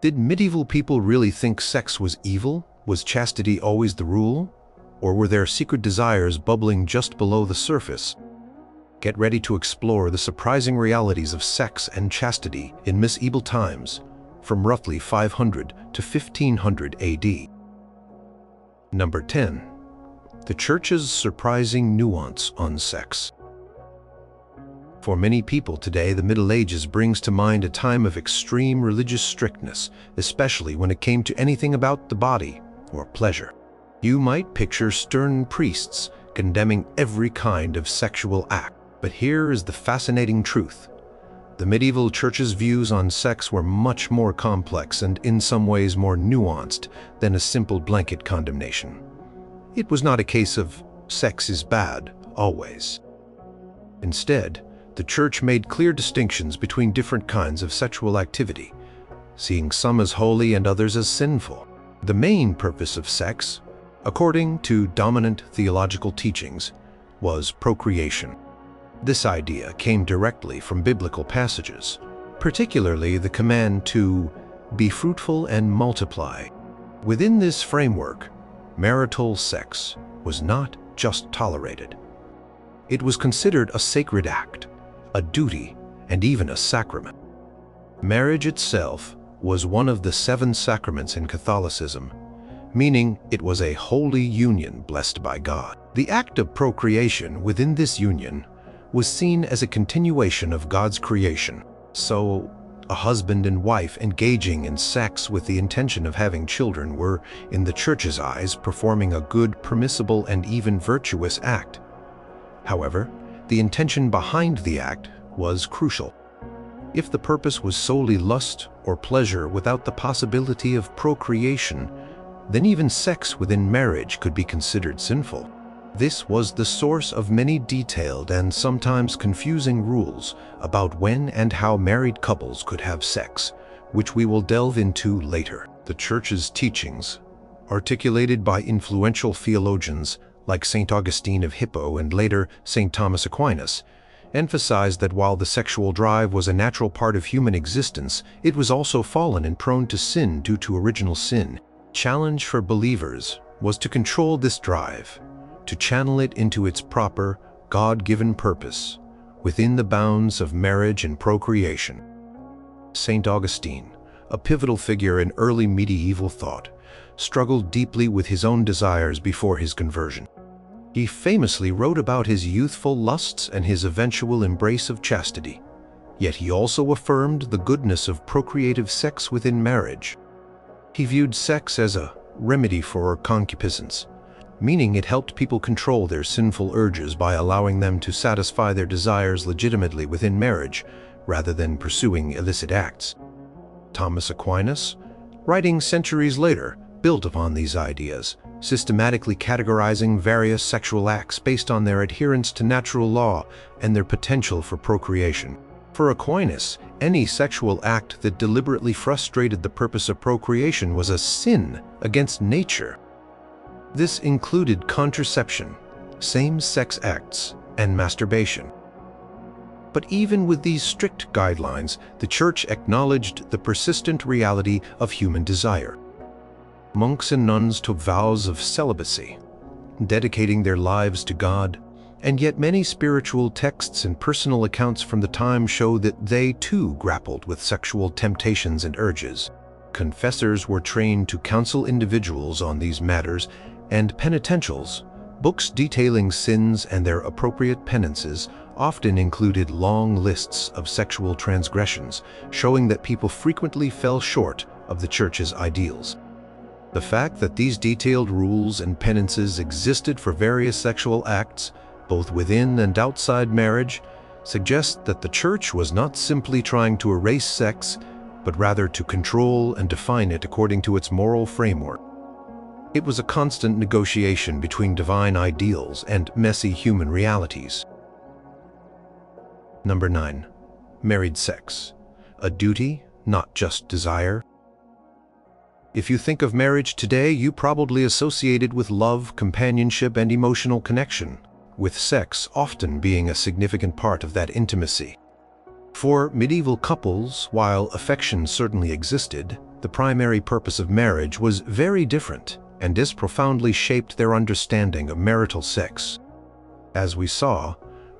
Did medieval people really think sex was evil? Was chastity always the rule? Or were there secret desires bubbling just below the surface? Get ready to explore the surprising realities of sex and chastity in medieval times, from roughly 500 to 1500 AD. Number 10. The Church's surprising nuance on sex. For many people today, the Middle Ages brings to mind a time of extreme religious strictness, especially when it came to anything about the body or pleasure. You might picture stern priests condemning every kind of sexual act. But here is the fascinating truth. The medieval Church's views on sex were much more complex and in some ways more nuanced than a simple blanket condemnation. It was not a case of sex is bad, always. Instead, the Church made clear distinctions between different kinds of sexual activity, seeing some as holy and others as sinful. The main purpose of sex, according to dominant theological teachings, was procreation. This idea came directly from biblical passages, particularly the command to be fruitful and multiply. Within this framework, marital sex was not just tolerated. It was considered a sacred act, a duty, and even a sacrament. Marriage itself was one of the 7 sacraments in Catholicism, meaning it was a holy union blessed by God. The act of procreation within this union was seen as a continuation of God's creation. So, a husband and wife engaging in sex with the intention of having children were, in the Church's eyes, performing a good, permissible, and even virtuous act. However, the intention behind the act was crucial. If the purpose was solely lust or pleasure without the possibility of procreation, then even sex within marriage could be considered sinful. This was the source of many detailed and sometimes confusing rules about when and how married couples could have sex, which we will delve into later. The Church's teachings, articulated by influential theologians like St. Augustine of Hippo and later St. Thomas Aquinas, emphasized that while the sexual drive was a natural part of human existence, it was also fallen and prone to sin due to original sin. Challenge for believers was to control this drive, to channel it into its proper, God-given purpose, within the bounds of marriage and procreation. St. Augustine, a pivotal figure in early medieval thought, struggled deeply with his own desires before his conversion. He famously wrote about his youthful lusts and his eventual embrace of chastity, yet he also affirmed the goodness of procreative sex within marriage. He viewed sex as a remedy for concupiscence, meaning it helped people control their sinful urges by allowing them to satisfy their desires legitimately within marriage, rather than pursuing illicit acts. Thomas Aquinas, writing centuries later, built upon these ideas, systematically categorizing various sexual acts based on their adherence to natural law and their potential for procreation. For Aquinas, any sexual act that deliberately frustrated the purpose of procreation was a sin against nature. This included contraception, same-sex acts, and masturbation. But even with these strict guidelines, the Church acknowledged the persistent reality of human desire. Monks and nuns took vows of celibacy, dedicating their lives to God, and yet many spiritual texts and personal accounts from the time show that they too grappled with sexual temptations and urges. Confessors were trained to counsel individuals on these matters, and penitentials, books detailing sins and their appropriate penances, often included long lists of sexual transgressions, showing that people frequently fell short of the Church's ideals. The fact that these detailed rules and penances existed for various sexual acts, both within and outside marriage, suggests that the Church was not simply trying to erase sex, but rather to control and define it according to its moral framework. It was a constant negotiation between divine ideals and messy human realities. Number 9. Married sex. A duty, not just desire. If you think of marriage today, you probably associate it with love, companionship, and emotional connection, with sex often being a significant part of that intimacy. For medieval couples, while affection certainly existed, the primary purpose of marriage was very different, and this profoundly shaped their understanding of marital sex. As we saw,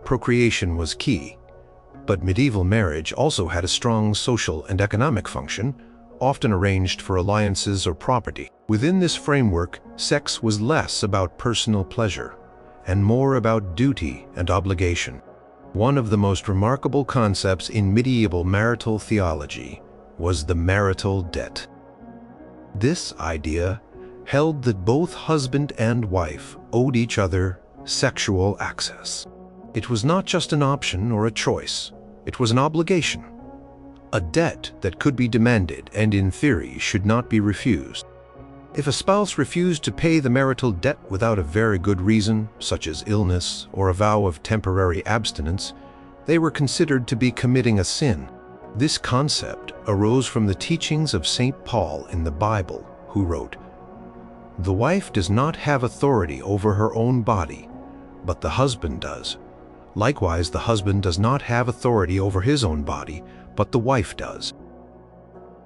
procreation was key, but medieval marriage also had a strong social and economic function, often arranged for alliances or property. Within this framework, sex was less about personal pleasure and more about duty and obligation. One of the most remarkable concepts in medieval marital theology was the marital debt. This idea held that both husband and wife owed each other sexual access. It was not just an option or a choice, it was an obligation, a debt that could be demanded and in theory should not be refused. If a spouse refused to pay the marital debt without a very good reason, such as illness or a vow of temporary abstinence, they were considered to be committing a sin. This concept arose from the teachings of St. Paul in the Bible, who wrote, "The wife does not have authority over her own body, but the husband does. Likewise, the husband does not have authority over his own body, but the wife does."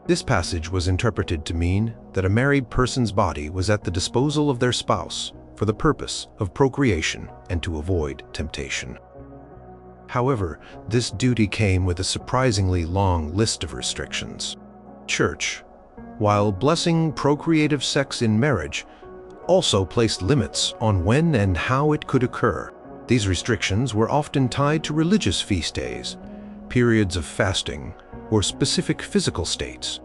This passage was interpreted to mean that a married person's body was at the disposal of their spouse for the purpose of procreation and to avoid temptation. However, this duty came with a surprisingly long list of restrictions. Church, while blessing procreative sex in marriage, also placed limits on when and how it could occur. These restrictions were often tied to religious feast days, periods of fasting, or specific physical states.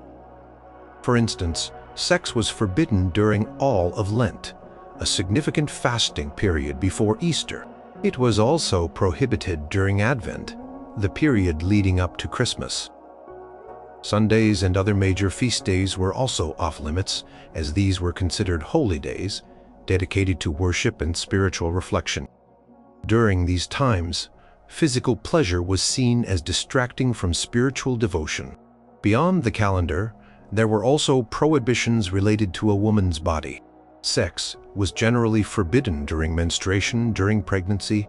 For instance, sex was forbidden during all of Lent, a significant fasting period before Easter. It was also prohibited during Advent, the period leading up to Christmas. Sundays and other major feast days were also off-limits, as these were considered holy days, dedicated to worship and spiritual reflection. During these times, physical pleasure was seen as distracting from spiritual devotion. Beyond the calendar, there were also prohibitions related to a woman's body. Sex was generally forbidden during menstruation, during pregnancy,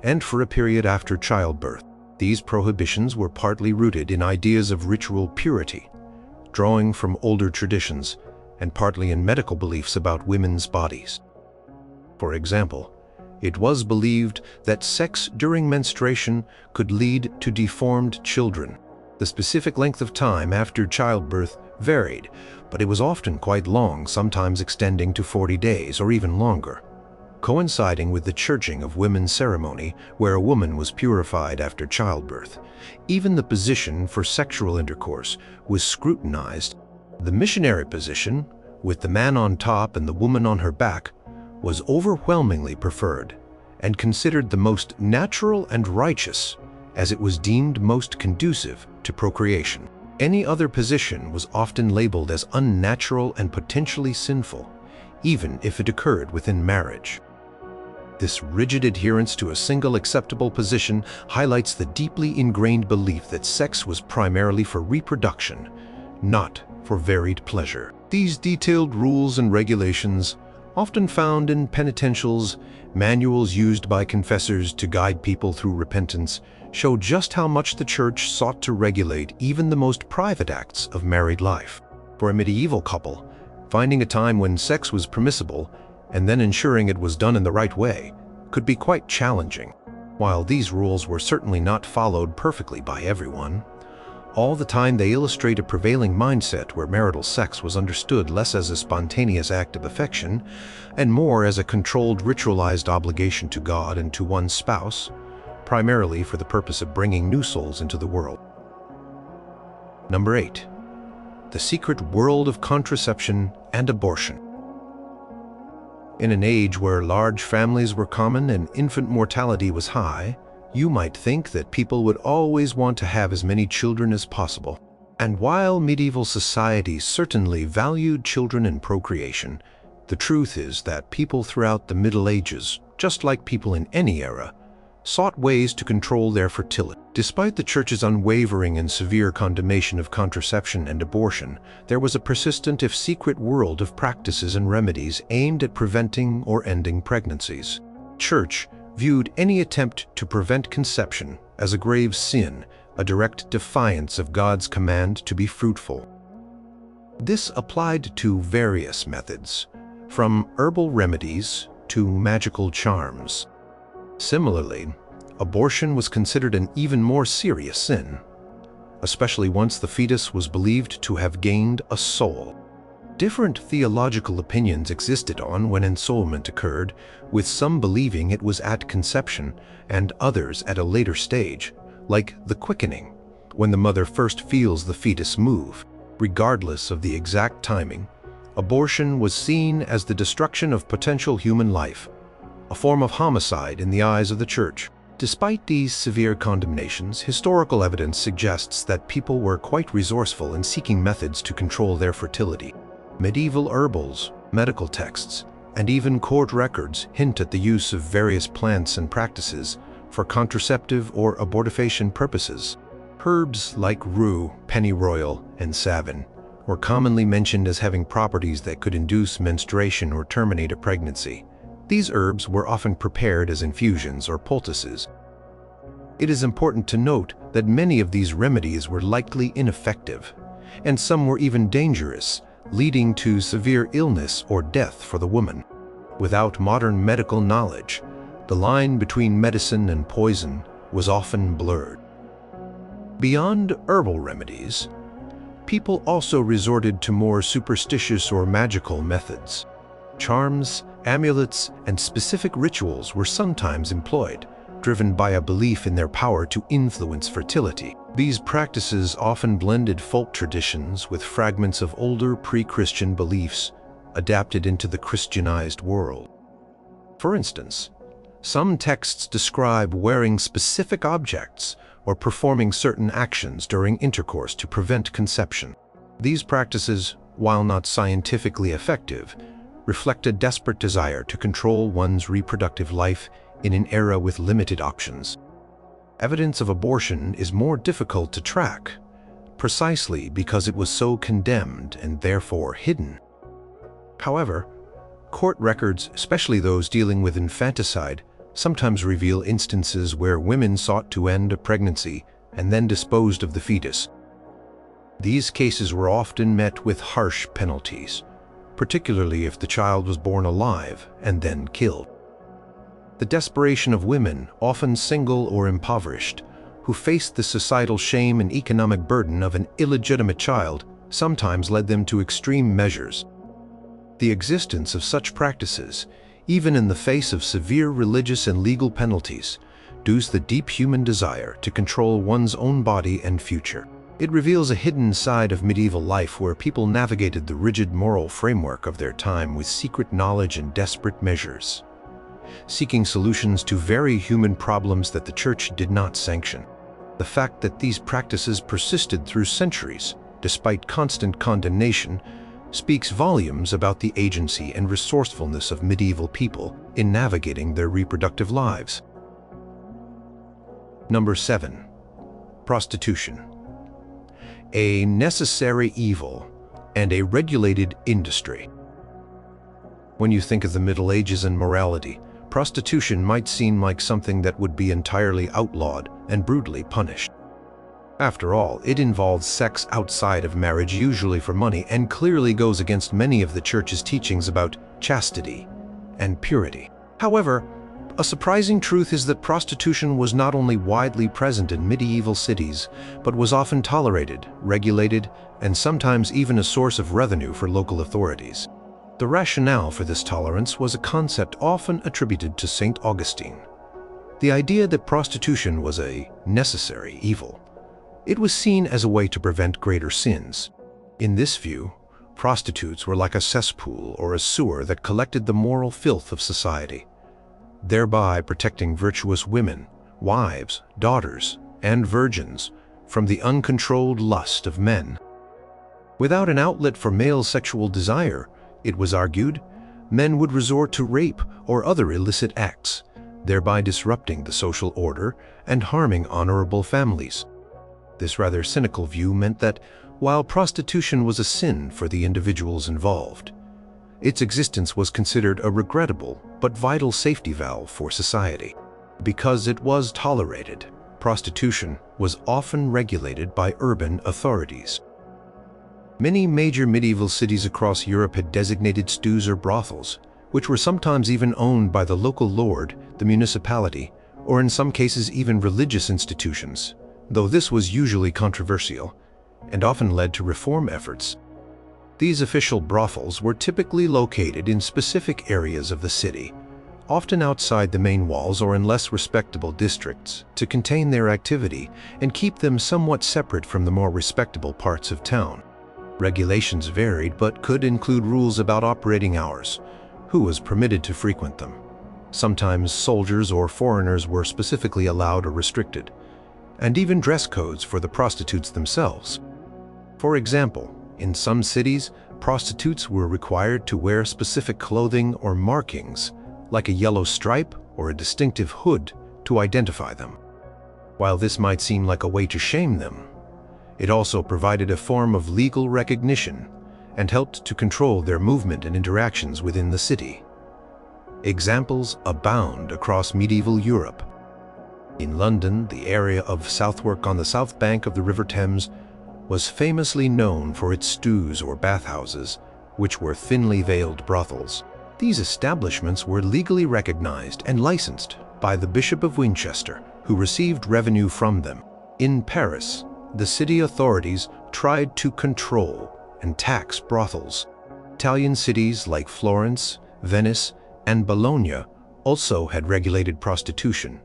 and for a period after childbirth. These prohibitions were partly rooted in ideas of ritual purity, drawing from older traditions, and partly in medical beliefs about women's bodies. For example, it was believed that sex during menstruation could lead to deformed children. The specific length of time after childbirth varied, but it was often quite long, sometimes extending to 40 days or even longer. Coinciding with the churching of women's ceremony, where a woman was purified after childbirth, even the position for sexual intercourse was scrutinized. The missionary position, with the man on top and the woman on her back, was overwhelmingly preferred and considered the most natural and righteous, as it was deemed most conducive to procreation. Any other position was often labeled as unnatural and potentially sinful, even if it occurred within marriage. This rigid adherence to a single acceptable position highlights the deeply ingrained belief that sex was primarily for reproduction, not for varied pleasure. These detailed rules and regulations, often found in penitentials, manuals used by confessors to guide people through repentance, show just how much the Church sought to regulate even the most private acts of married life. For a medieval couple, finding a time when sex was permissible and then ensuring it was done in the right way could be quite challenging. While these rules were certainly not followed perfectly by everyone, all the time they illustrate a prevailing mindset where marital sex was understood less as a spontaneous act of affection and more as a controlled, ritualized obligation to God and to one's spouse, primarily for the purpose of bringing new souls into the world. Number 8. The secret world of contraception and abortion. In an age where large families were common and infant mortality was high, you might think that people would always want to have as many children as possible. And while medieval society certainly valued children and procreation, the truth is that people throughout the Middle Ages, just like people in any era, sought ways to control their fertility. Despite the Church's unwavering and severe condemnation of contraception and abortion, there was a persistent if secret world of practices and remedies aimed at preventing or ending pregnancies. Church viewed any attempt to prevent conception as a grave sin, a direct defiance of God's command to be fruitful. This applied to various methods, from herbal remedies to magical charms. Similarly, abortion was considered an even more serious sin, especially once the fetus was believed to have gained a soul. Different theological opinions existed on when ensoulment occurred, with some believing it was at conception and others at a later stage, like the quickening, when the mother first feels the fetus move. Regardless of the exact timing, abortion was seen as the destruction of potential human life, a form of homicide in the eyes of the Church. Despite these severe condemnations, historical evidence suggests that people were quite resourceful in seeking methods to control their fertility. Medieval herbals, medical texts, and even court records hint at the use of various plants and practices for contraceptive or abortifacient purposes. Herbs like rue, pennyroyal, and savin were commonly mentioned as having properties that could induce menstruation or terminate a pregnancy. These herbs were often prepared as infusions or poultices. It is important to note that many of these remedies were likely ineffective, and some were even dangerous, leading to severe illness or death for the woman. Without modern medical knowledge, the line between medicine and poison was often blurred. Beyond herbal remedies, people also resorted to more superstitious or magical methods. Charms, amulets, and specific rituals were sometimes employed, driven by a belief in their power to influence fertility. These practices often blended folk traditions with fragments of older pre-Christian beliefs adapted into the Christianized world. For instance, some texts describe wearing specific objects or performing certain actions during intercourse to prevent conception. These practices, while not scientifically effective, reflect a desperate desire to control one's reproductive life in an era with limited options. Evidence of abortion is more difficult to track, precisely because it was so condemned and therefore hidden. However, court records, especially those dealing with infanticide, sometimes reveal instances where women sought to end a pregnancy and then disposed of the fetus. These cases were often met with harsh penalties, particularly if the child was born alive and then killed. The desperation of women, often single or impoverished, who faced the societal shame and economic burden of an illegitimate child, sometimes led them to extreme measures. The existence of such practices, even in the face of severe religious and legal penalties, dews the deep human desire to control one's own body and future. It reveals a hidden side of medieval life where people navigated the rigid moral framework of their time with secret knowledge and desperate measures, seeking solutions to very human problems that the Church did not sanction. The fact that these practices persisted through centuries, despite constant condemnation, speaks volumes about the agency and resourcefulness of medieval people in navigating their reproductive lives. Number 7. Prostitution. A necessary evil and a regulated industry. When you think of the Middle Ages and morality, prostitution might seem like something that would be entirely outlawed and brutally punished. After all, it involves sex outside of marriage, usually for money, and clearly goes against many of the Church's teachings about chastity and purity. However, a surprising truth is that prostitution was not only widely present in medieval cities, but was often tolerated, regulated, and sometimes even a source of revenue for local authorities. The rationale for this tolerance was a concept often attributed to St. Augustine: the idea that prostitution was a necessary evil. It was seen as a way to prevent greater sins. In this view, prostitutes were like a cesspool or a sewer that collected the moral filth of society, thereby protecting virtuous women, wives, daughters, and virgins from the uncontrolled lust of men. Without an outlet for male sexual desire, it was argued, men would resort to rape or other illicit acts, thereby disrupting the social order and harming honorable families. This rather cynical view meant that, while prostitution was a sin for the individuals involved, its existence was considered a regrettable but vital safety valve for society. Because it was tolerated, prostitution was often regulated by urban authorities. Many major medieval cities across Europe had designated stews or brothels, which were sometimes even owned by the local lord, the municipality, or in some cases even religious institutions, though this was usually controversial and often led to reform efforts. These official brothels were typically located in specific areas of the city, often outside the main walls or in less respectable districts, to contain their activity and keep them somewhat separate from the more respectable parts of town. Regulations varied but could include rules about operating hours, who was permitted to frequent them. Sometimes soldiers or foreigners were specifically allowed or restricted, and even dress codes for the prostitutes themselves. For example, in some cities, prostitutes were required to wear specific clothing or markings, like a yellow stripe or a distinctive hood, to identify them. While this might seem like a way to shame them, it also provided a form of legal recognition and helped to control their movement and interactions within the city. Examples abound across medieval Europe. In London, the area of Southwark on the south bank of the River Thames was famously known for its stews or bathhouses, which were thinly veiled brothels. These establishments were legally recognized and licensed by the Bishop of Winchester, who received revenue from them. In Paris, the city authorities tried to control and tax brothels. Italian cities like Florence, Venice, and Bologna also had regulated prostitution,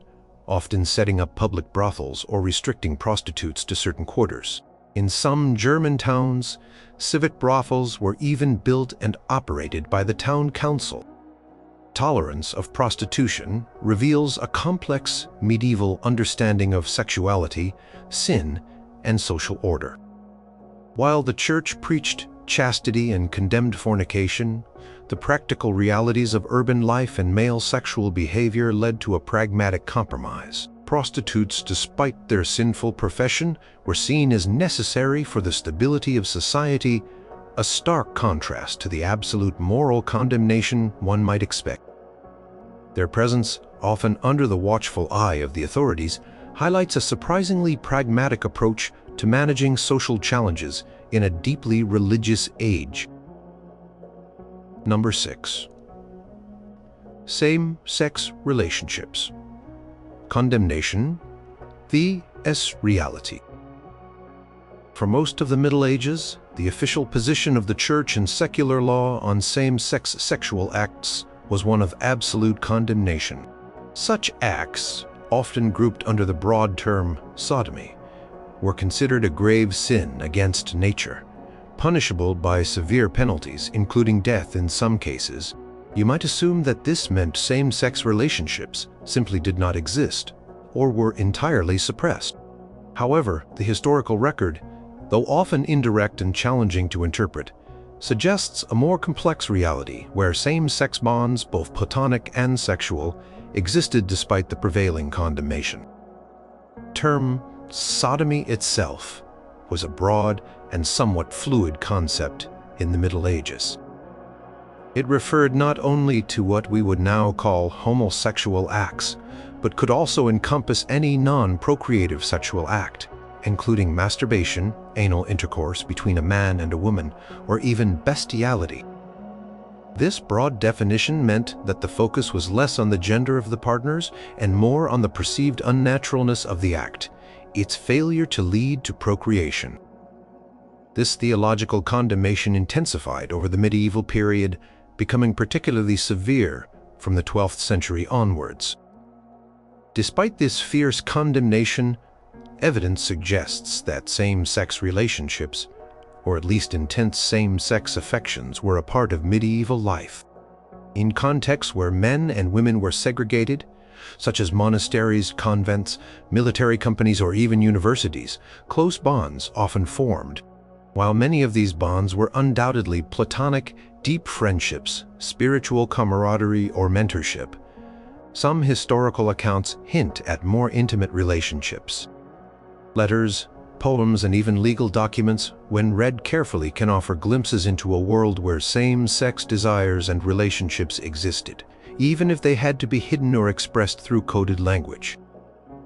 often setting up public brothels or restricting prostitutes to certain quarters. In some German towns, civic brothels were even built and operated by the town council. Tolerance of prostitution reveals a complex medieval understanding of sexuality, sin, and social order. While the church preached chastity and condemned fornication, the practical realities of urban life and male sexual behavior led to a pragmatic compromise. Prostitutes, despite their sinful profession, were seen as necessary for the stability of society, a stark contrast to the absolute moral condemnation one might expect. Their presence, often under the watchful eye of the authorities, highlights a surprisingly pragmatic approach to managing social challenges in a deeply religious age. Number 6. Same-sex relationships. Condemnation vs. reality. For most of the Middle Ages, the official position of the Church in secular law on same-sex sexual acts was one of absolute condemnation. Such acts, often grouped under the broad term sodomy, were considered a grave sin against nature, punishable by severe penalties, including death in some cases. You might assume that this meant same-sex relationships simply did not exist or were entirely suppressed. However, the historical record, though often indirect and challenging to interpret, suggests a more complex reality where same-sex bonds, both platonic and sexual, existed despite the prevailing condemnation. Term sodomy itself was a broad and somewhat fluid concept in the Middle Ages. It referred not only to what we would now call homosexual acts, but could also encompass any non-procreative sexual act, including masturbation, anal intercourse between a man and a woman, or even bestiality. This broad definition meant that the focus was less on the gender of the partners and more on the perceived unnaturalness of the act, its failure to lead to procreation. This theological condemnation intensified over the medieval period, becoming particularly severe from the 12th century onwards. Despite this fierce condemnation, evidence suggests that same-sex relationships, or at least intense same-sex affections, were a part of medieval life. In contexts where men and women were segregated, such as monasteries, convents, military companies, or even universities, close bonds often formed. While many of these bonds were undoubtedly platonic, deep friendships, spiritual camaraderie, or mentorship, some historical accounts hint at more intimate relationships. Letters, poems, and even legal documents, when read carefully, can offer glimpses into a world where same-sex desires and relationships existed, even if they had to be hidden or expressed through coded language.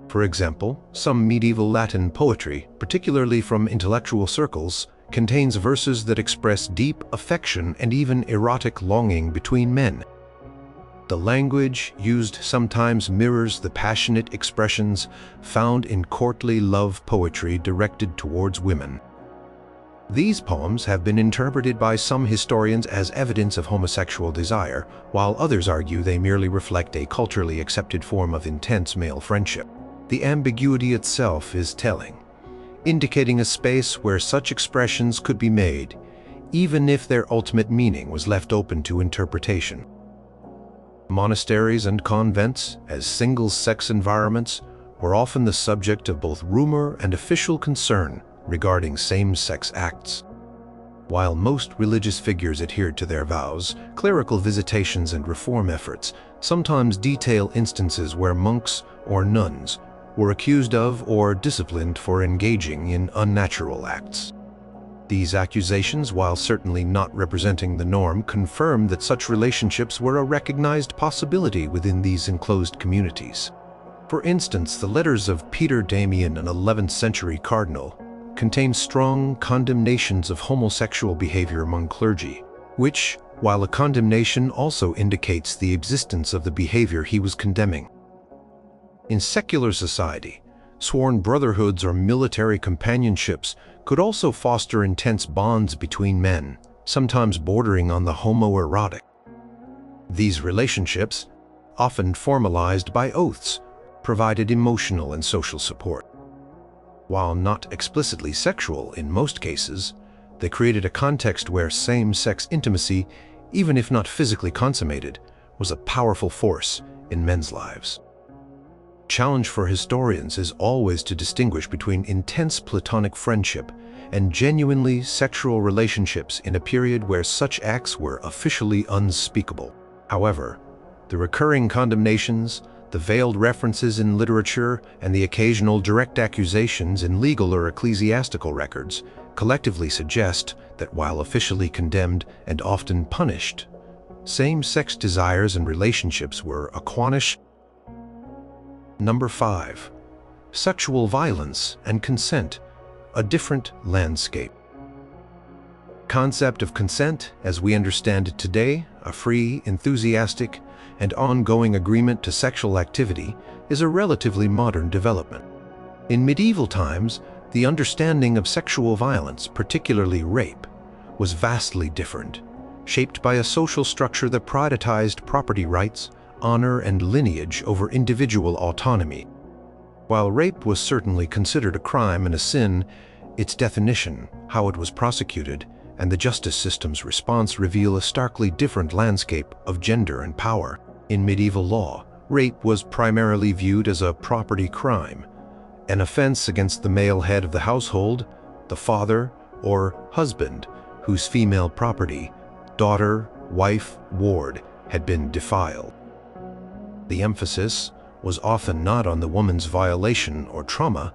For example, some medieval Latin poetry, particularly from intellectual circles, contains verses that express deep affection and even erotic longing between men. The language used sometimes mirrors the passionate expressions found in courtly love poetry directed towards women. These poems have been interpreted by some historians as evidence of homosexual desire, while others argue they merely reflect a culturally accepted form of intense male friendship. The ambiguity itself is telling, indicating a space where such expressions could be made, even if their ultimate meaning was left open to interpretation. Monasteries and convents, as single-sex environments, were often the subject of both rumor and official concern regarding same-sex acts. While most religious figures adhered to their vows, clerical visitations and reform efforts sometimes detail instances where monks or nuns were accused of or disciplined for engaging in unnatural acts. These accusations, while certainly not representing the norm, confirm that such relationships were a recognized possibility within these enclosed communities. For instance, the letters of Peter Damian, an 11th century cardinal, contain strong condemnations of homosexual behavior among clergy, which, while a condemnation, also indicates the existence of the behavior he was condemning. In secular society, sworn brotherhoods or military companionships could also foster intense bonds between men, sometimes bordering on the homoerotic. These relationships, often formalized by oaths, provided emotional and social support. While not explicitly sexual in most cases, they created a context where same-sex intimacy, even if not physically consummated, was a powerful force in men's lives. Challenge for historians is always to distinguish between intense platonic friendship and genuinely sexual relationships in a period where such acts were officially unspeakable. However, the recurring condemnations, the veiled references in literature, and the occasional direct accusations in legal or ecclesiastical records collectively suggest that while officially condemned and often punished, same-sex desires and relationships were aquanish. Number 5. Sexual violence and consent, a different landscape. Concept of consent, as we understand it today, a free, enthusiastic, and ongoing agreement to sexual activity, is a relatively modern development. In medieval times, the understanding of sexual violence, particularly rape, was vastly different, shaped by a social structure that prioritized property rights, honor, and lineage over individual autonomy. While rape was certainly considered a crime and a sin, its definition, how it was prosecuted, and the justice system's response reveal a starkly different landscape of gender and power. In medieval law, rape was primarily viewed as a property crime, an offense against the male head of the household, the father or husband, whose female property, daughter, wife, ward, had been defiled. The emphasis was often not on the woman's violation or trauma,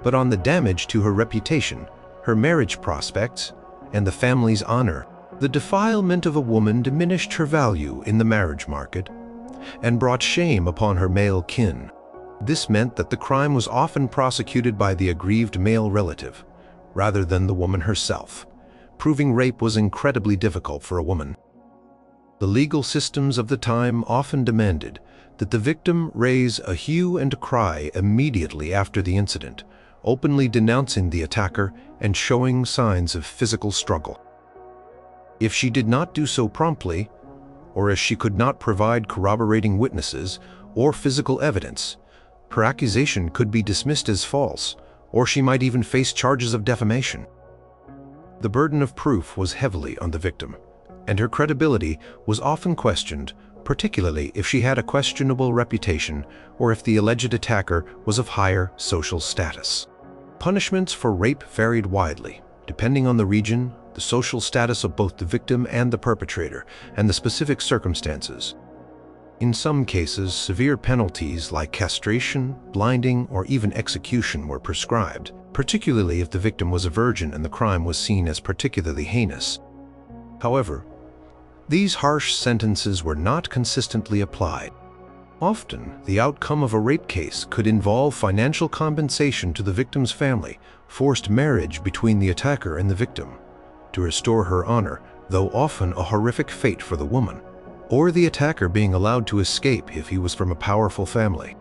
but on the damage to her reputation, her marriage prospects, and the family's honor. The defilement of a woman diminished her value in the marriage market and brought shame upon her male kin. This meant that the crime was often prosecuted by the aggrieved male relative, rather than the woman herself. Proving rape was incredibly difficult for a woman. The legal systems of the time often demanded that the victim raise a hue and cry immediately after the incident, openly denouncing the attacker and showing signs of physical struggle. If she did not do so promptly, or if she could not provide corroborating witnesses or physical evidence, her accusation could be dismissed as false, or she might even face charges of defamation. The burden of proof was heavily on the victim, and her credibility was often questioned, particularly if she had a questionable reputation or if the alleged attacker was of higher social status. Punishments for rape varied widely, depending on the region, the social status of both the victim and the perpetrator, and the specific circumstances. In some cases, severe penalties like castration, blinding, or even execution were prescribed, particularly if the victim was a virgin and the crime was seen as particularly heinous. However, these harsh sentences were not consistently applied. Often, the outcome of a rape case could involve financial compensation to the victim's family, forced marriage between the attacker and the victim, to restore her honor, though often a horrific fate for the woman, or the attacker being allowed to escape if he was from a powerful family.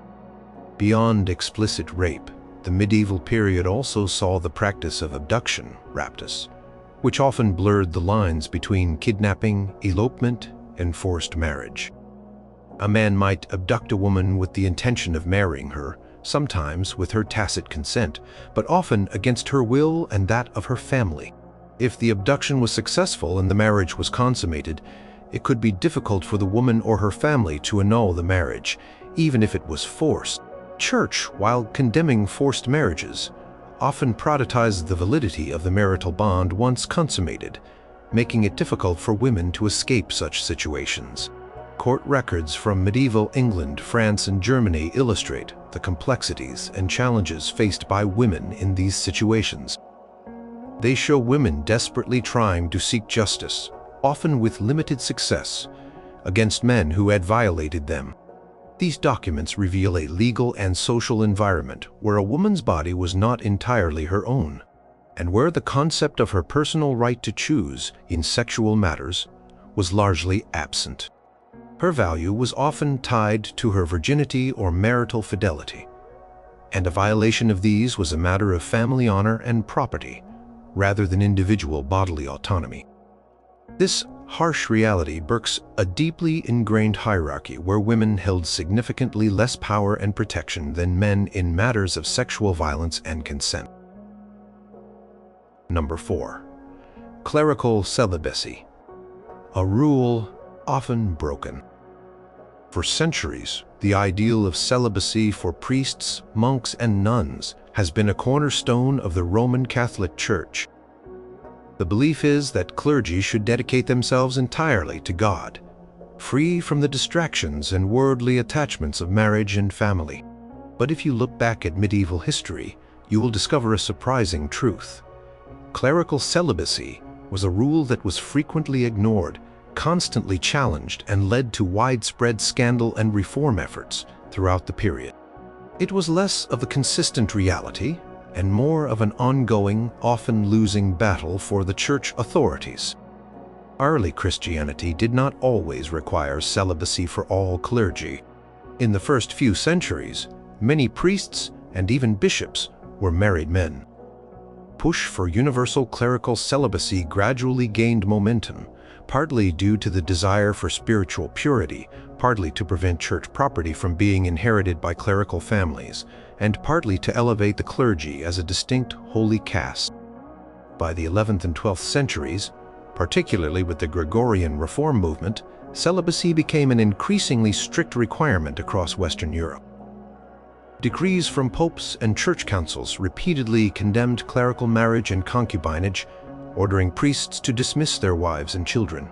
Beyond explicit rape, the medieval period also saw the practice of abduction, raptus, which often blurred the lines between kidnapping, elopement, and forced marriage. A man might abduct a woman with the intention of marrying her, sometimes with her tacit consent, but often against her will and that of her family. If the abduction was successful and the marriage was consummated, it could be difficult for the woman or her family to annul the marriage, even if it was forced. Church, while condemning forced marriages, often prioritized the validity of the marital bond once consummated, making it difficult for women to escape such situations. Court records from medieval England, France, and Germany illustrate the complexities and challenges faced by women in these situations. They show women desperately trying to seek justice, often with limited success, against men who had violated them. These documents reveal a legal and social environment where a woman's body was not entirely her own, and where the concept of her personal right to choose in sexual matters was largely absent. Her value was often tied to her virginity or marital fidelity, and a violation of these was a matter of family honor and property, rather than individual bodily autonomy. This harsh reality birks a deeply ingrained hierarchy where women held significantly less power and protection than men in matters of sexual violence and consent. Number 4. Clerical celibacy. A rule often broken. For centuries, the ideal of celibacy for priests, monks, and nuns has been a cornerstone of the Roman Catholic Church. The belief is that clergy should dedicate themselves entirely to God, free from the distractions and worldly attachments of marriage and family. But if you look back at medieval history, you will discover a surprising truth. Clerical celibacy was a rule that was frequently ignored, constantly challenged, and led to widespread scandal and reform efforts throughout the period. It was less of a consistent reality and more of an ongoing, often losing battle for the church authorities. Early Christianity did not always require celibacy for all clergy. In the first few centuries, many priests and even bishops were married men. Push for universal clerical celibacy gradually gained momentum, partly due to the desire for spiritual purity, partly to prevent church property from being inherited by clerical families, and partly to elevate the clergy as a distinct holy caste. By the 11th and 12th centuries, particularly with the Gregorian reform movement, celibacy became an increasingly strict requirement across Western Europe. Decrees from popes and church councils repeatedly condemned clerical marriage and concubinage, ordering priests to dismiss their wives and children.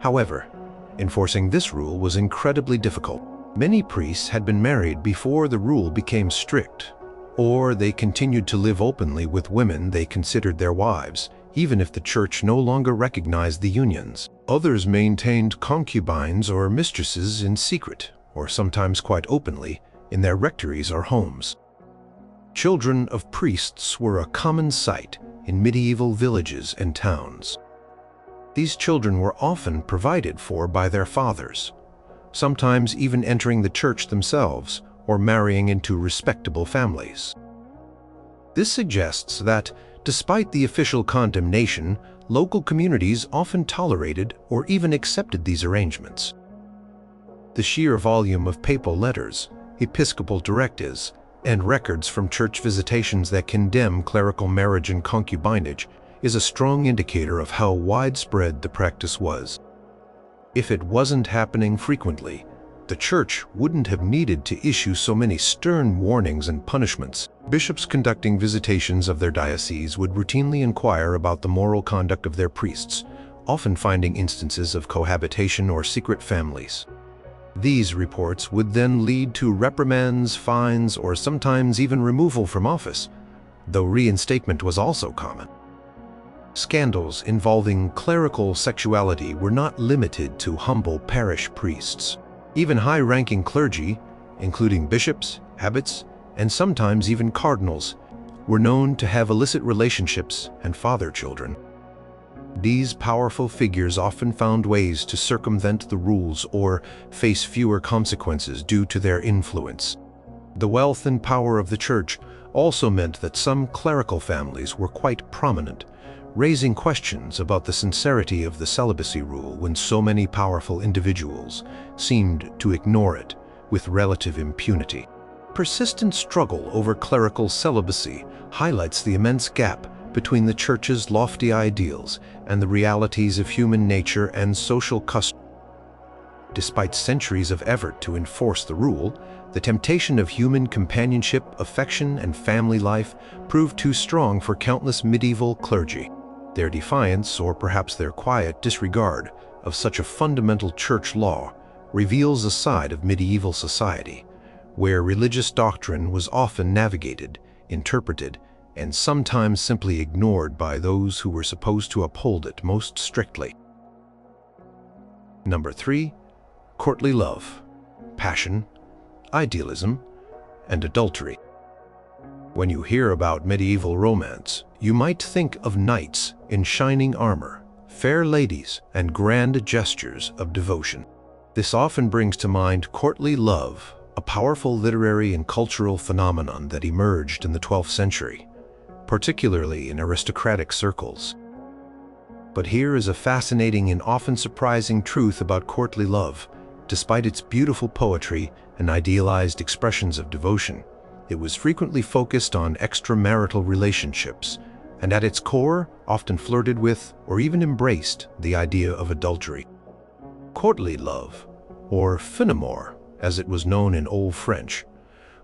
However, enforcing this rule was incredibly difficult. Many priests had been married before the rule became strict, or they continued to live openly with women they considered their wives, even if the church no longer recognized the unions. Others maintained concubines or mistresses in secret, or sometimes quite openly, in their rectories or homes. Children of priests were a common sight in medieval villages and towns. These children were often provided for by their fathers, sometimes even entering the church themselves or marrying into respectable families. This suggests that, despite the official condemnation, local communities often tolerated or even accepted these arrangements. The sheer volume of papal letters, episcopal directives, and records from church visitations that condemn clerical marriage and concubinage is a strong indicator of how widespread the practice was. If it wasn't happening frequently, the church wouldn't have needed to issue so many stern warnings and punishments. Bishops conducting visitations of their diocese would routinely inquire about the moral conduct of their priests, often finding instances of cohabitation or secret families. These reports would then lead to reprimands, fines, or sometimes even removal from office, though reinstatement was also common. Scandals involving clerical sexuality were not limited to humble parish priests. Even high-ranking clergy, including bishops, abbots, and sometimes even cardinals, were known to have illicit relationships and father children. These powerful figures often found ways to circumvent the rules or face fewer consequences due to their influence. The wealth and power of the church also meant that some clerical families were quite prominent, raising questions about the sincerity of the celibacy rule when so many powerful individuals seemed to ignore it with relative impunity. Persistent struggle over clerical celibacy highlights the immense gap between the Church's lofty ideals and the realities of human nature and social custom. Despite centuries of effort to enforce the rule, the temptation of human companionship, affection, and family life proved too strong for countless medieval clergy. Their defiance, or perhaps their quiet disregard, of such a fundamental church law reveals a side of medieval society, where religious doctrine was often navigated, interpreted, and sometimes simply ignored by those who were supposed to uphold it most strictly. Number 3. Courtly love, passion, idealism, and adultery. When you hear about medieval romance, you might think of knights in shining armor, fair ladies, and grand gestures of devotion. This often brings to mind courtly love, a powerful literary and cultural phenomenon that emerged in the 12th century, particularly in aristocratic circles. But here is a fascinating and often surprising truth about courtly love. Despite its beautiful poetry and idealized expressions of devotion, it was frequently focused on extramarital relationships, and at its core often flirted with or even embraced the idea of adultery. Courtly love, or fin amour, as it was known in Old French,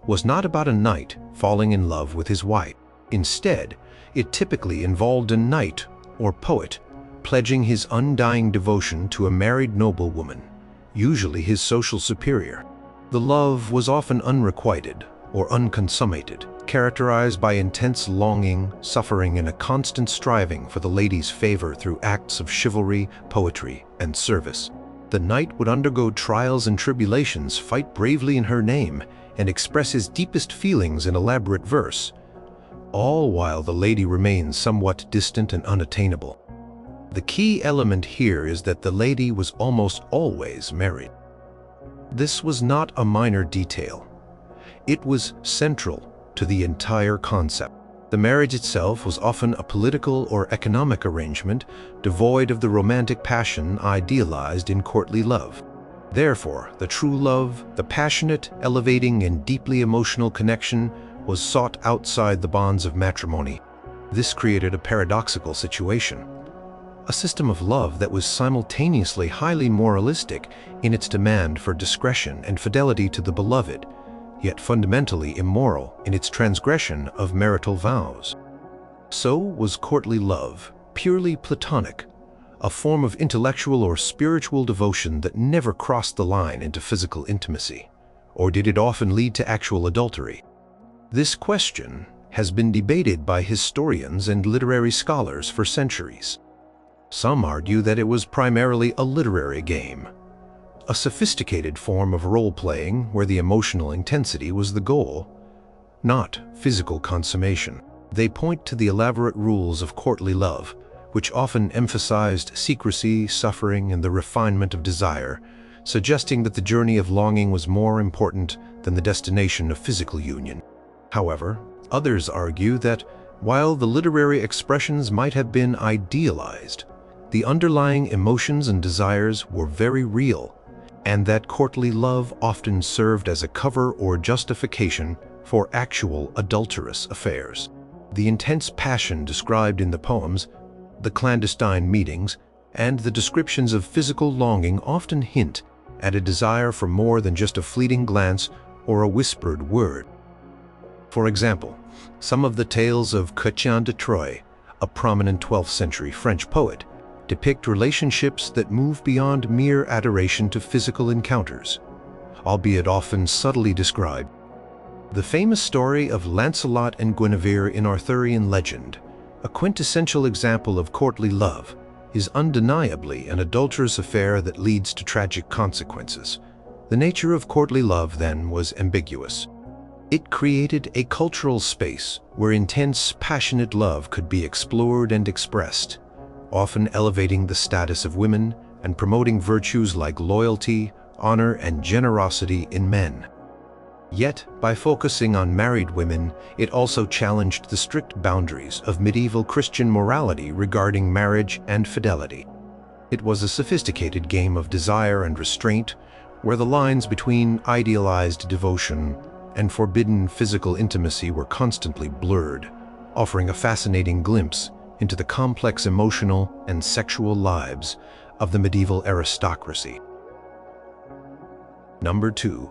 was not about a knight falling in love with his wife. Instead, it typically involved a knight or poet pledging his undying devotion to a married noblewoman, usually his social superior. The love was often unrequited or unconsummated, characterized by intense longing, suffering, and a constant striving for the lady's favor through acts of chivalry, poetry, and service. The knight would undergo trials and tribulations, fight bravely in her name, and express his deepest feelings in elaborate verse, all while the lady remains somewhat distant and unattainable. The key element here is that the lady was almost always married. This was not a minor detail. It was central to the entire concept. The marriage itself was often a political or economic arrangement, devoid of the romantic passion idealized in courtly love. Therefore, the true love, the passionate, elevating, and deeply emotional connection, was sought outside the bonds of matrimony. This created a paradoxical situation. A system of love that was simultaneously highly moralistic in its demand for discretion and fidelity to the beloved, yet fundamentally immoral in its transgression of marital vows. So was courtly love, purely platonic, a form of intellectual or spiritual devotion that never crossed the line into physical intimacy, or did it often lead to actual adultery? This question has been debated by historians and literary scholars for centuries. Some argue that it was primarily a literary game, a sophisticated form of role-playing where the emotional intensity was the goal, not physical consummation. They point to the elaborate rules of courtly love, which often emphasized secrecy, suffering, and the refinement of desire, suggesting that the journey of longing was more important than the destination of physical union. However, others argue that while the literary expressions might have been idealized, the underlying emotions and desires were very real, and that courtly love often served as a cover or justification for actual adulterous affairs. The intense passion described in the poems, the clandestine meetings, and the descriptions of physical longing often hint at a desire for more than just a fleeting glance or a whispered word. For example, some of the tales of Chrétien de Troyes, a prominent 12th century French poet, depict relationships that move beyond mere adoration to physical encounters, albeit often subtly described. The famous story of Lancelot and Guinevere in Arthurian legend, a quintessential example of courtly love, is undeniably an adulterous affair that leads to tragic consequences. The nature of courtly love, then, was ambiguous. It created a cultural space where intense, passionate love could be explored and expressed, often elevating the status of women and promoting virtues like loyalty, honor, and generosity in men. Yet, by focusing on married women, it also challenged the strict boundaries of medieval Christian morality regarding marriage and fidelity. It was a sophisticated game of desire and restraint, where the lines between idealized devotion and forbidden physical intimacy were constantly blurred, offering a fascinating glimpse into the complex emotional and sexual lives of the medieval aristocracy. Number 2.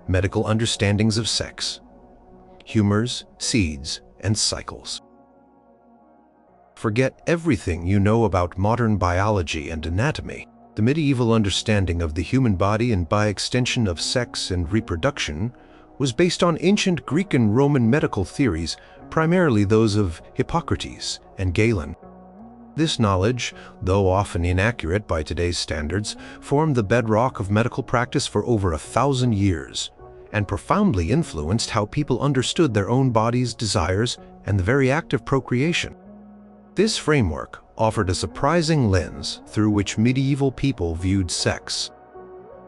Medical understandings of sex. Humors, seeds, and cycles. Forget everything you know about modern biology and anatomy. The medieval understanding of the human body, and by extension of sex and reproduction, was based on ancient Greek and Roman medical theories, primarily those of Hippocrates and Galen. This knowledge, though often inaccurate by today's standards, formed the bedrock of medical practice for over 1,000 years, and profoundly influenced how people understood their own bodies, desires, and the very act of procreation. This framework offered a surprising lens through which medieval people viewed sex.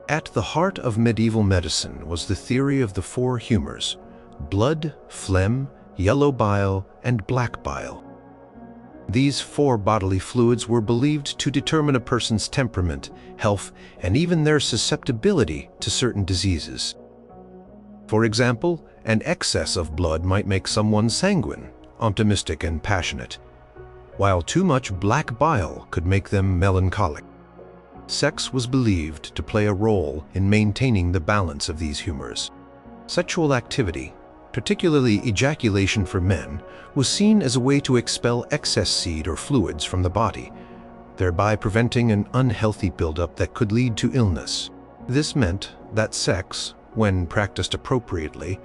At the heart of medieval medicine was the theory of the 4 humors: blood, phlegm, yellow bile, and black bile. These 4 bodily fluids were believed to determine a person's temperament, health, and even their susceptibility to certain diseases. For example, an excess of blood might make someone sanguine, optimistic, and passionate, while too much black bile could make them melancholic. Sex was believed to play a role in maintaining the balance of these humors. Sexual activity, particularly ejaculation for men, was seen as a way to expel excess seed or fluids from the body, thereby preventing an unhealthy buildup that could lead to illness. This meant that sex, when practiced appropriately,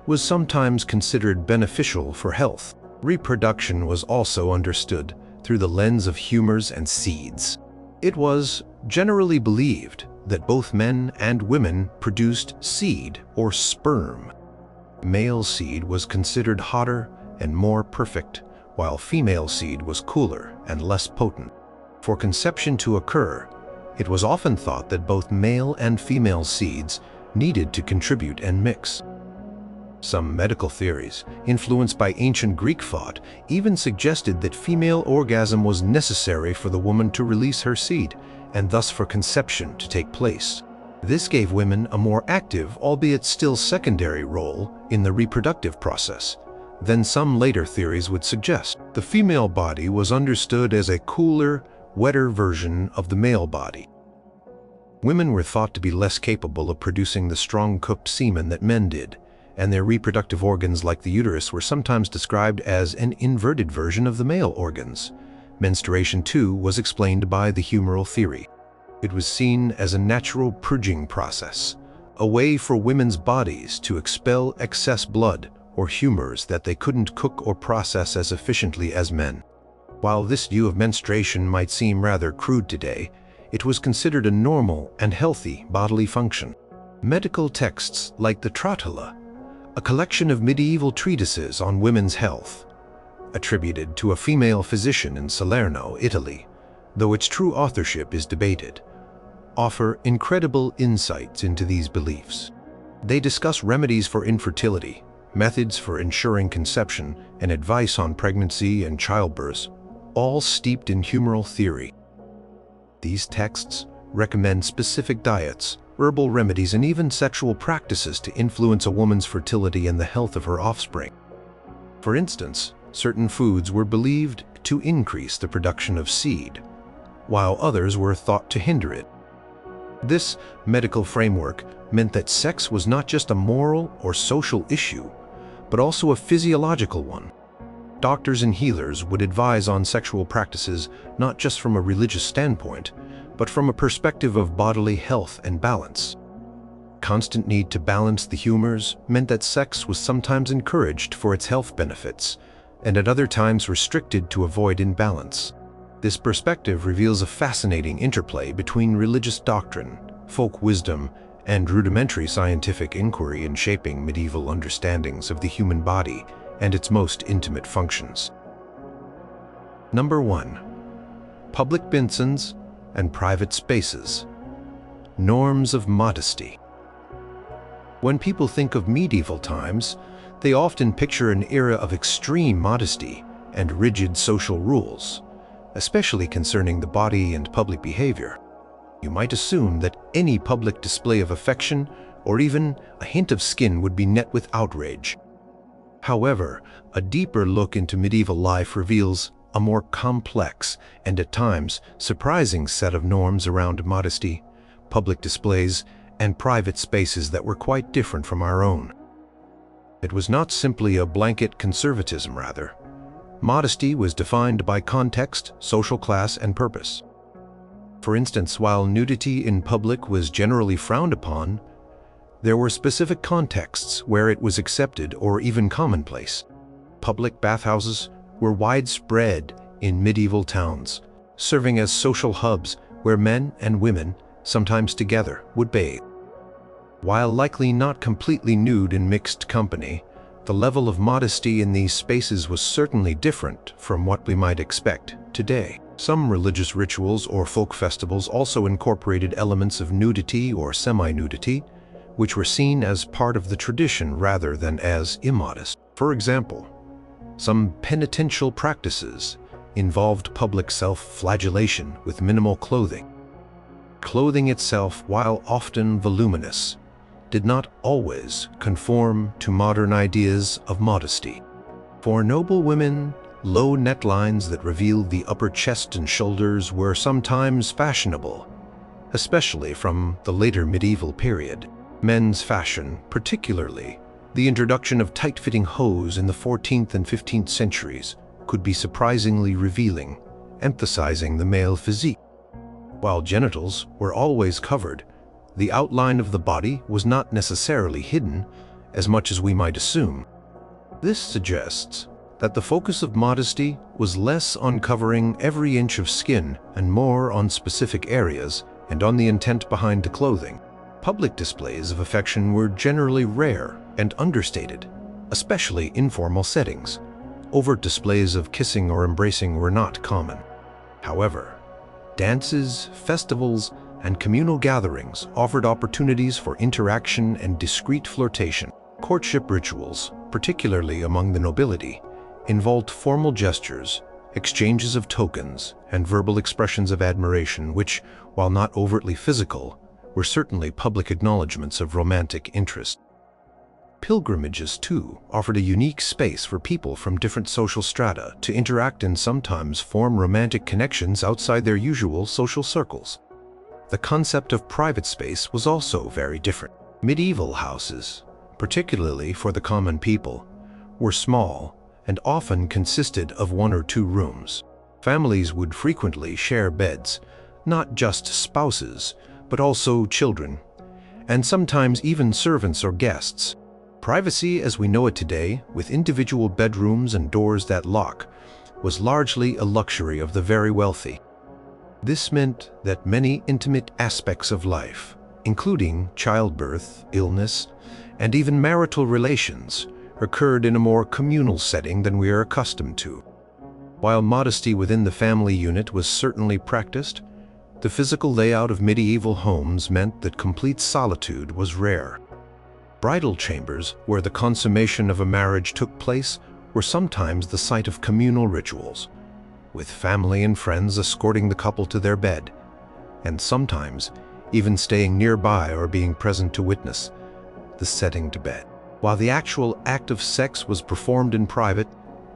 was sometimes considered beneficial for health. Reproduction was also understood through the lens of humors and seeds. It was generally believed that both men and women produced seed or sperm. Male seed was considered hotter and more perfect, while female seed was cooler and less potent. For conception to occur, it was often thought that both male and female seeds needed to contribute and mix. Some medical theories, influenced by ancient Greek thought, even suggested that female orgasm was necessary for the woman to release her seed, and thus for conception to take place. This gave women a more active, albeit still secondary, role in the reproductive process than some later theories would suggest. The female body was understood as a cooler, wetter version of the male body. Women were thought to be less capable of producing the strong cooked semen that men did, and their reproductive organs, like the uterus, were sometimes described as an inverted version of the male organs. Menstruation, too, was explained by the humoral theory. It was seen as a natural purging process, a way for women's bodies to expel excess blood or humors that they couldn't cook or process as efficiently as men. While this view of menstruation might seem rather crude today, it was considered a normal and healthy bodily function. Medical texts like the Trotula, a collection of medieval treatises on women's health, attributed to a female physician in Salerno, Italy, though its true authorship is debated, offer incredible insights into these beliefs. They discuss remedies for infertility, methods for ensuring conception, and advice on pregnancy and childbirth, all steeped in humoral theory. These texts recommend specific diets, herbal remedies, and even sexual practices to influence a woman's fertility and the health of her offspring. For instance, certain foods were believed to increase the production of seed, while others were thought to hinder it. This medical framework meant that sex was not just a moral or social issue, but also a physiological one. Doctors and healers would advise on sexual practices not just from a religious standpoint, but from a perspective of bodily health and balance. Constant need to balance the humors meant that sex was sometimes encouraged for its health benefits, and at other times restricted to avoid imbalance. This perspective reveals a fascinating interplay between religious doctrine, folk wisdom, and rudimentary scientific inquiry in shaping medieval understandings of the human body and its most intimate functions. Number 1. Public basins and private spaces. Norms of modesty. When people think of medieval times, they often picture an era of extreme modesty and rigid social rules, especially concerning the body and public behavior. You might assume that any public display of affection or even a hint of skin would be met with outrage. However, a deeper look into medieval life reveals a more complex and at times surprising set of norms around modesty, public displays, and private spaces that were quite different from our own. It was not simply a blanket conservatism, rather. Modesty was defined by context, social class, and purpose. For instance, while nudity in public was generally frowned upon, there were specific contexts where it was accepted or even commonplace. Public bathhouses were widespread in medieval towns, serving as social hubs where men and women, sometimes together, would bathe. While likely not completely nude in mixed company, the level of modesty in these spaces was certainly different from what we might expect today. Some religious rituals or folk festivals also incorporated elements of nudity or semi-nudity, which were seen as part of the tradition rather than as immodest. For example, some penitential practices involved public self-flagellation with minimal clothing. Clothing itself, while often voluminous, did not always conform to modern ideas of modesty. For noble women, low necklines that revealed the upper chest and shoulders were sometimes fashionable, especially from the later medieval period. Men's fashion, particularly the introduction of tight-fitting hose in the 14th and 15th centuries, could be surprisingly revealing, emphasizing the male physique. While genitals were always covered, the outline of the body was not necessarily hidden as much as we might assume. This suggests that the focus of modesty was less on covering every inch of skin and more on specific areas and on the intent behind the clothing. Public displays of affection were generally rare and understated, especially in formal settings. Overt displays of kissing or embracing were not common. However, dances, festivals, and communal gatherings offered opportunities for interaction and discreet flirtation. Courtship rituals, particularly among the nobility, involved formal gestures, exchanges of tokens, and verbal expressions of admiration which, while not overtly physical, were certainly public acknowledgments of romantic interest. Pilgrimages, too, offered a unique space for people from different social strata to interact and sometimes form romantic connections outside their usual social circles. The concept of private space was also very different. Medieval houses, particularly for the common people, were small and often consisted of 1 or 2 rooms. Families would frequently share beds, not just spouses, but also children, and sometimes even servants or guests. Privacy as we know it today, with individual bedrooms and doors that lock, was largely a luxury of the very wealthy. This meant that many intimate aspects of life, including childbirth, illness, and even marital relations, occurred in a more communal setting than we are accustomed to. While modesty within the family unit was certainly practiced, the physical layout of medieval homes meant that complete solitude was rare. Bridal chambers, where the consummation of a marriage took place, were sometimes the site of communal rituals, with family and friends escorting the couple to their bed, and sometimes even staying nearby or being present to witness the setting to bed. While the actual act of sex was performed in private,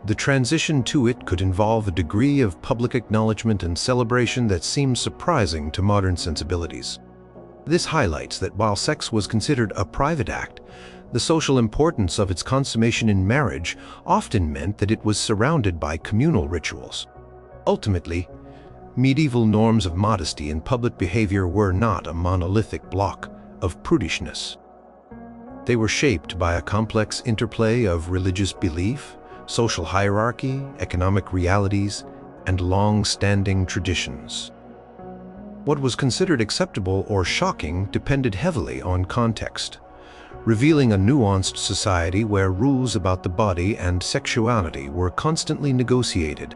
the transition to it could involve a degree of public acknowledgement and celebration that seems surprising to modern sensibilities. This highlights that while sex was considered a private act, the social importance of its consummation in marriage often meant that it was surrounded by communal rituals. Ultimately, medieval norms of modesty in public behavior were not a monolithic block of prudishness. They were shaped by a complex interplay of religious belief, social hierarchy, economic realities, and long-standing traditions. What was considered acceptable or shocking depended heavily on context, revealing a nuanced society where rules about the body and sexuality were constantly negotiated.